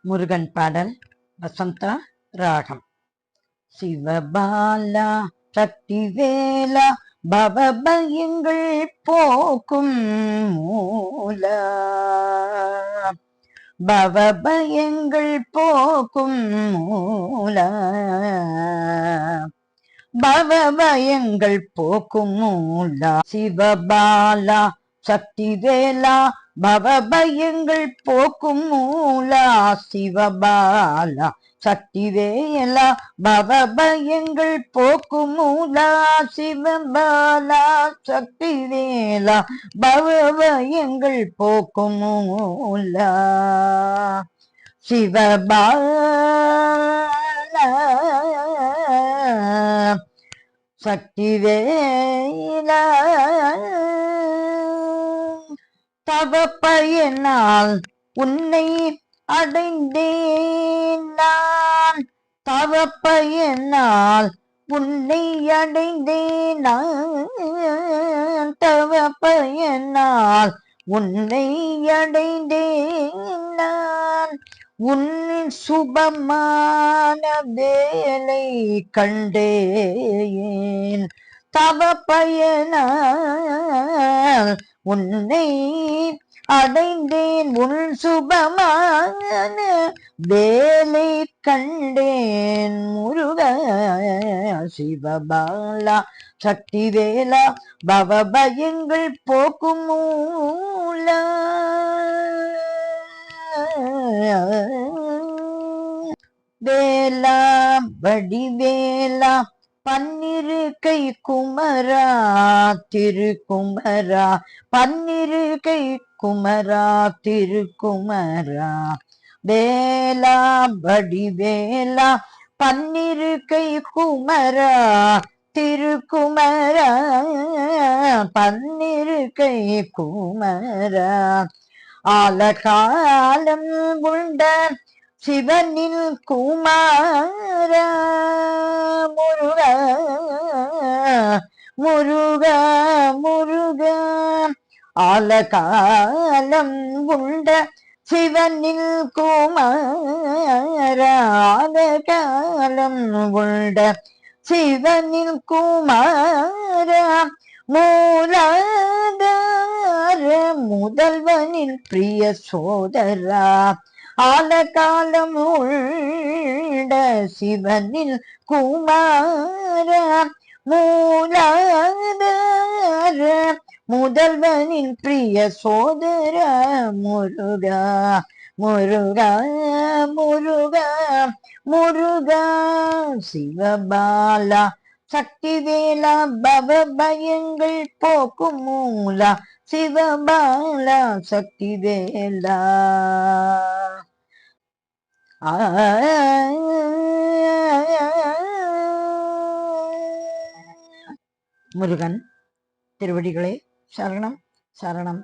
முருகன் பாடல் வசந்தா ராகம். சிவபாலா சக்திவேலா பவபயங்கள் போக்கும் மூலா, பவபயங்கள் போக்கும் மூலா, பவபயங்கள் போக்கும் மூலா. சிவபாலா சக்திவேலா பவபயங்கள் போக்கும் மூலா, சிவபாலா சக்திவேலா பவபயங்கள் போக்கும் மூலா, சிவபாலா சக்திவேலா பவபயங்கள் போக்கும் மூலா. சிவபாலா சக்திவேலா தவப்பயனால் உன்னை அடைந்தேன் நான், தவப்பயனால் உன்னை அடைந்தேன் நான், தவப்பயனால் உன்னை அடைந்தேன் நான். உன் சுபமான வேலை கண்டேன், தவப்பயனால் உன்னை அடைந்தேன். உன் சுபமான வேலை கண்டேன் முருகா. சிவபாலா சக்திவேலா பவபயங்கள் போக்கும் மூலா. வேலா வடிவேலா பன்னிரு கை குமரா திருக்குமரா, பன்னிரு கை குமரா திருக்குமரா. வேலா வடிவேலா பன்னிரு கை குமரா திருக்குமரா, பன்னிரு கை குமரா. ஆலகாலம் உண்ட சிவனில் குமாரா முருகா, முருகா முருகா. ஆலகாலம் உண்ட சிவனில் குமாரா, ஆலகாலம் உண்ட சிவனில் குமாரா. மூலாதார முதல்வனின் பிரிய சோதரா, ஆலகாலம் உண்ட சிவனில் குமாரா. மூலாதார முதல்வனின் பிரிய சோதரா முருகா, முருகா முருகா முருகா. சிவபாலா சக்திவேலா பவபயங்கள் போக்கும் மூலா, சிவபாலா சக்திவேலா. முருகன் திருவடிகளே சரணம் சரணம் சரணம்.